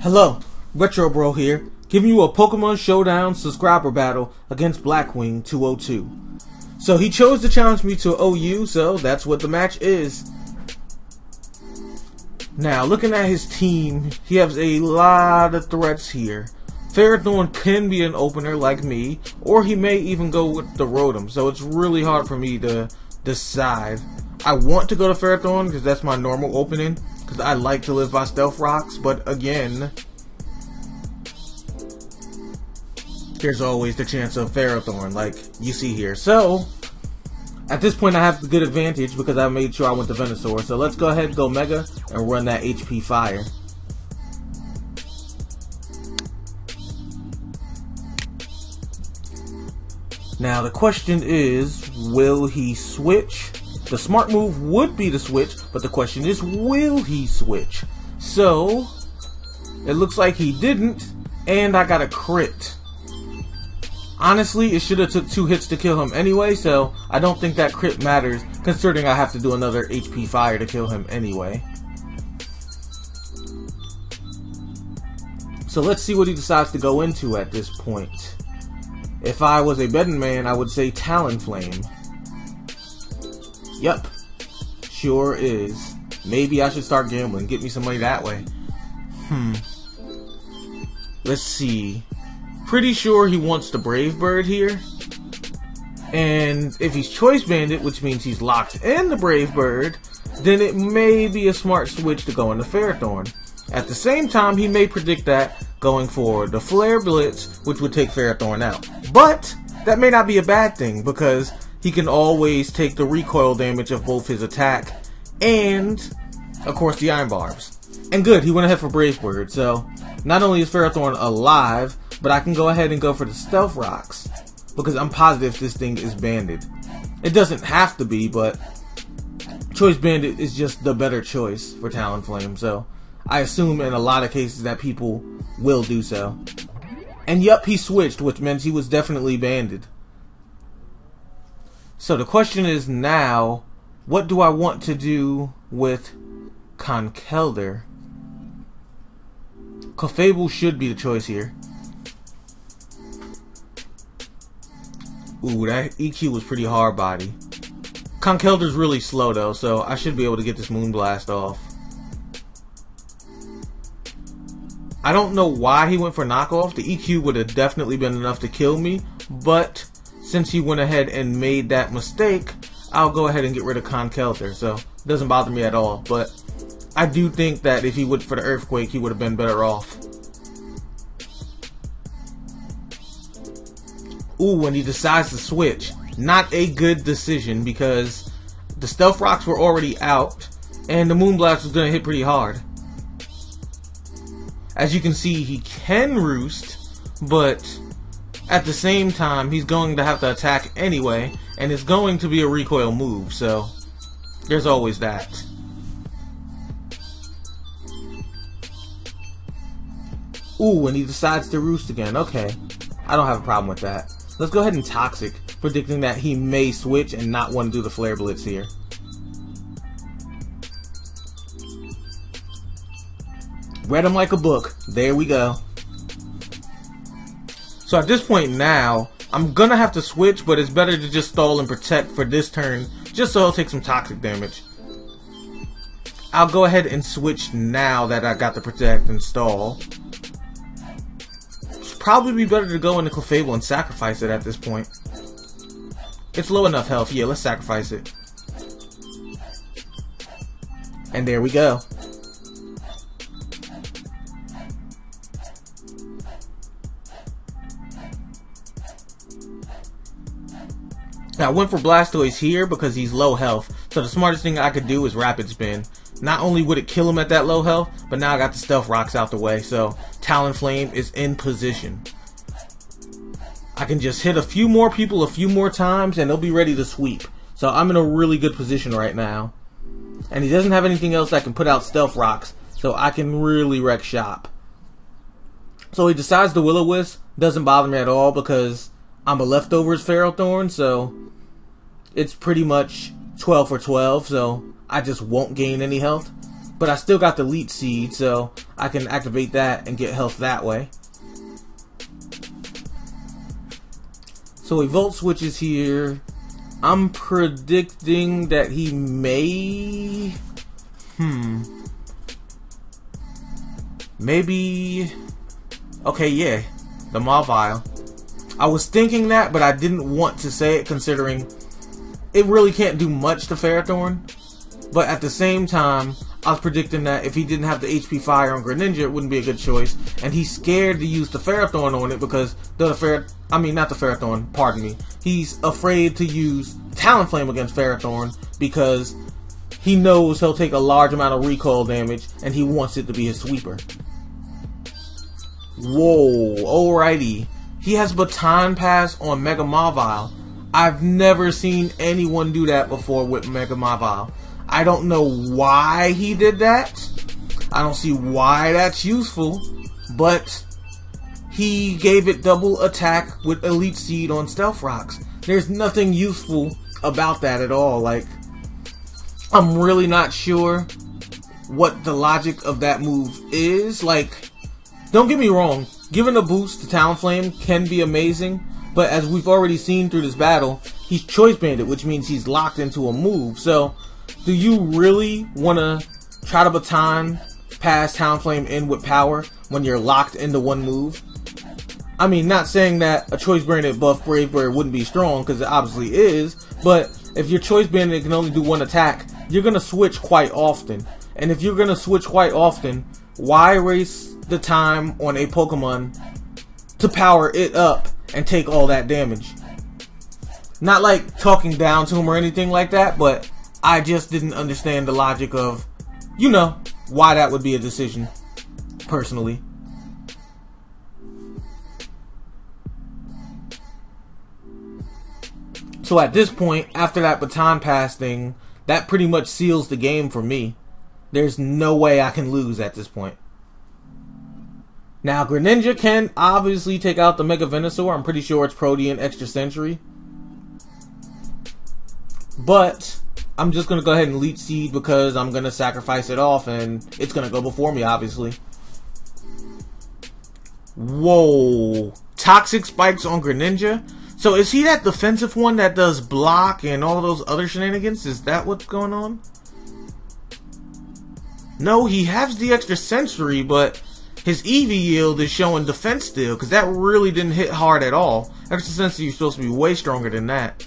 Hello, Retro Bro here, giving you a Pokemon Showdown subscriber battle against Blackwing202. So he chose to challenge me to OU, so that's what the match is. Now, looking at his team, he has a lot of threats here. Ferrothorn can be an opener like me, or he may even go with the Rotom, so it's really hard for me to decide. I want to go to Ferrothorn because that's my normal opening, because I like to live by Stealth Rocks, but again, there's always the chance of Ferrothorn, like you see here. So, at this point I have the good advantage because I made sure I went to Venusaur, so let's go ahead and go Mega and run that HP Fire. Now the question is, will he switch? The smart move would be to switch, but the question is, will he switch? So, it looks like he didn't, and I got a crit. Honestly, it should have took 2 hits to kill him anyway, so I don't think that crit matters, considering I have to do another HP Fire to kill him anyway. So let's see what he decides to go into at this point. If I was a betting man, I would say Talonflame. Yep, sure is. Maybe I should start gambling, get me some money that way. Let's see. Pretty sure he wants the Brave Bird here. And if he's Choice Banded, which means he's locked in the Brave Bird, then it may be a smart switch to go into Ferrothorn. At the same time, he may predict that going for the Flare Blitz, which would take Ferrothorn out. But that may not be a bad thing, because he can always take the recoil damage of both his attack and, of course, the Iron Barbs. And good, he went ahead for Brave Bird, so not only is Ferrothorn alive, but I can go ahead and go for the Stealth Rocks, because I'm positive this thing is banded. It doesn't have to be, but Choice Banded is just the better choice for Talonflame, so I assume in a lot of cases that people will do so. And yup, he switched, which means he was definitely banded. So the question is now, what do I want to do with Conkeldurr? Clefable should be the choice here. Ooh, that EQ was pretty hard body. Conkeldurr's really slow though, so I should be able to get this Moonblast off. I don't know why he went for knockoff. The EQ would have definitely been enough to kill me, but since he went ahead and made that mistake, I'll go ahead and get rid of Conkeldurr, so it doesn't bother me at all. But I do think that if he went for the Earthquake, he would have been better off. Ooh, when he decides to switch, not a good decision because the Stealth Rocks were already out and the Moonblast was going to hit pretty hard. As you can see, he can Roost, but at the same time, he's going to have to attack anyway, and it's going to be a recoil move, so there's always that. Ooh, and he decides to Roost again. Okay, I don't have a problem with that. Let's go ahead and Toxic, predicting that he may switch and not want to do the Flare Blitz here. Read him like a book. There we go. So at this point now, I'm gonna have to switch, but it's better to just stall and protect for this turn, just so he'll take some toxic damage. I'll go ahead and switch now that I got the protect and stall. It's probably be better to go into Clefable and sacrifice it at this point. It's low enough health. Yeah, let's sacrifice it. And there we go. Now, I went for Blastoise here because he's low health, so the smartest thing I could do is Rapid Spin. Not only would it kill him at that low health, but now I got the Stealth Rocks out the way, so Talonflame is in position. I can just hit a few more people a few more times and they'll be ready to sweep. So I'm in a really good position right now. And he doesn't have anything else that can put out Stealth Rocks, so I can really wreck shop. So he decides the Will-O-Wisp. Doesn't bother me at all because I'm a leftovers Ferrothorn, so it's pretty much 12 for 12, so I just won't gain any health. but I still got the Leech Seed, so I can activate that and get health that way. So he Volt Switches here. I'm predicting that he may... Maybe... Okay, yeah. The Mawile. I was thinking that, but I didn't want to say it considering it really can't do much to Ferrothorn. But at the same time, I was predicting that if he didn't have the HP Fire on Greninja, it wouldn't be a good choice. And he's scared to use the Ferrothorn on it because not the Ferrothorn, pardon me. He's afraid to use Talonflame against Ferrothorn because he knows he'll take a large amount of recoil damage and he wants it to be his sweeper. Whoa, alrighty. He has Baton Pass on Mega Mawile. I've never seen anyone do that before with Mega Mawile. I don't know why he did that. I don't see why that's useful, but he gave it double attack with Elite Seed on Stealth Rocks. There's nothing useful about that at all. Like, I'm really not sure what the logic of that move is. Like, don't get me wrong, giving a boost to Talonflame can be amazing, but as we've already seen through this battle, he's Choice Banded, which means he's locked into a move. So, do you really want to try to Baton Pass Talonflame in with power when you're locked into one move? I mean, not saying that a Choice Banded buff Brave Bird wouldn't be strong, because it obviously is, but if your Choice Banded can only do one attack, you're going to switch quite often. And if you're going to switch quite often, why waste the time on a Pokemon to power it up and take all that damage? Not like talking down to him or anything like that, but I just didn't understand the logic of, you know, why that would be a decision, personally. So at this point, after that Baton Pass thing, that pretty much seals the game for me. There's no way I can lose at this point. Now, Greninja can obviously take out the Mega Venusaur. I'm pretty sure it's Protean Extra Sensory. But I'm just going to go ahead and Leech Seed because I'm going to sacrifice it off and it's going to go before me, obviously. Whoa. Toxic Spikes on Greninja? So is he that defensive one that does block and all those other shenanigans? Is that what's going on? No, he has the Extra Sensory, but his EV yield is showing defense still, because that really didn't hit hard at all. Extra Sensory is supposed to be way stronger than that.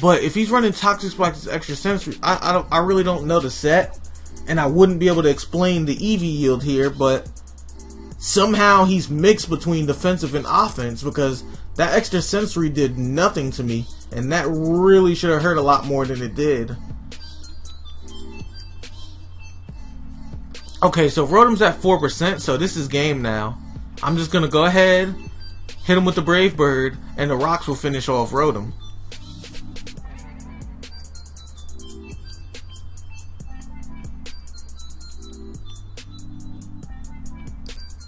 But if he's running Toxic Spikes as Extra Sensory, I really don't know the set, and I wouldn't be able to explain the EV yield here, but somehow he's mixed between defensive and offense, because that Extra Sensory did nothing to me, and that really should have hurt a lot more than it did. Okay, so Rotom's at 4%, so this is game now. I'm just going to go ahead, hit him with the Brave Bird, and the rocks will finish off Rotom.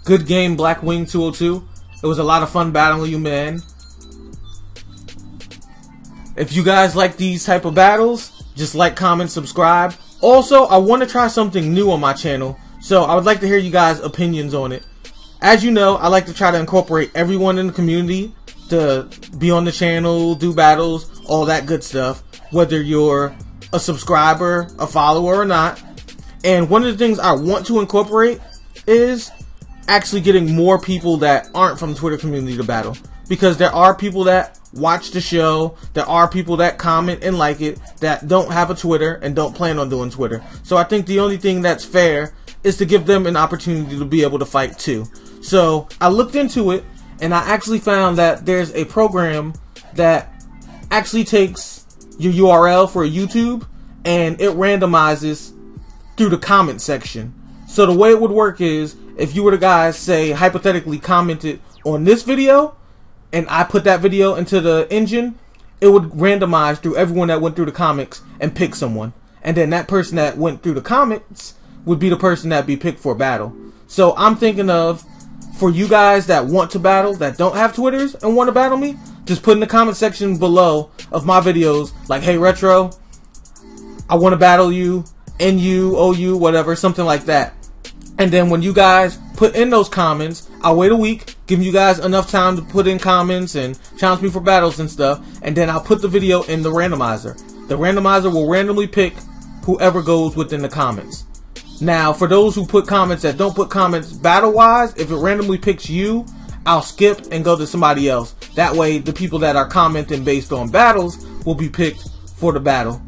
Good game, Blackwing202. It was a lot of fun battling you, man. If you guys like these type of battles, just like, comment, subscribe. Also, I want to try something new on my channel, so I would like to hear you guys' opinions on it. As you know, I like to try to incorporate everyone in the community to be on the channel, do battles, all that good stuff, whether you're a subscriber, a follower, or not. And one of the things I want to incorporate is actually getting more people that aren't from the Twitter community to battle, because there are people that watch the show, there are people that comment and like it that don't have a Twitter and don't plan on doing Twitter. So I think the only thing that's fair is to give them an opportunity to be able to fight too. So I looked into it and I actually found that there's a program that actually takes your URL for a YouTube and it randomizes through the comment section. So the way it would work is, if you were to guys, say, hypothetically commented on this video, and I put that video into the engine, it would randomize through everyone that went through the comics and pick someone. And then that person that went through the comments would be the person that be picked for battle. So I'm thinking of, for you guys that want to battle, that don't have Twitters and want to battle me, just put in the comment section below of my videos, like, hey Retro, I want to battle you, NU, OU, whatever, something like that. And then when you guys put in those comments, I'll wait a week, give you guys enough time to put in comments and challenge me for battles and stuff, and then I'll put the video in the randomizer. The randomizer will randomly pick whoever goes within the comments. Now, for those who put comments that don't put comments battle-wise, if it randomly picks you, I'll skip and go to somebody else. That way, the people that are commenting based on battles will be picked for the battle.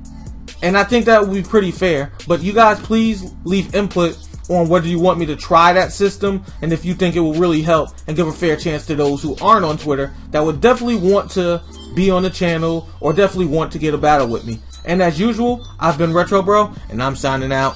And I think that would be pretty fair. But you guys, please leave input on whether you want me to try that system and if you think it will really help and give a fair chance to those who aren't on Twitter that would definitely want to be on the channel or definitely want to get a battle with me. And as usual, I've been Retro Bro, and I'm signing out.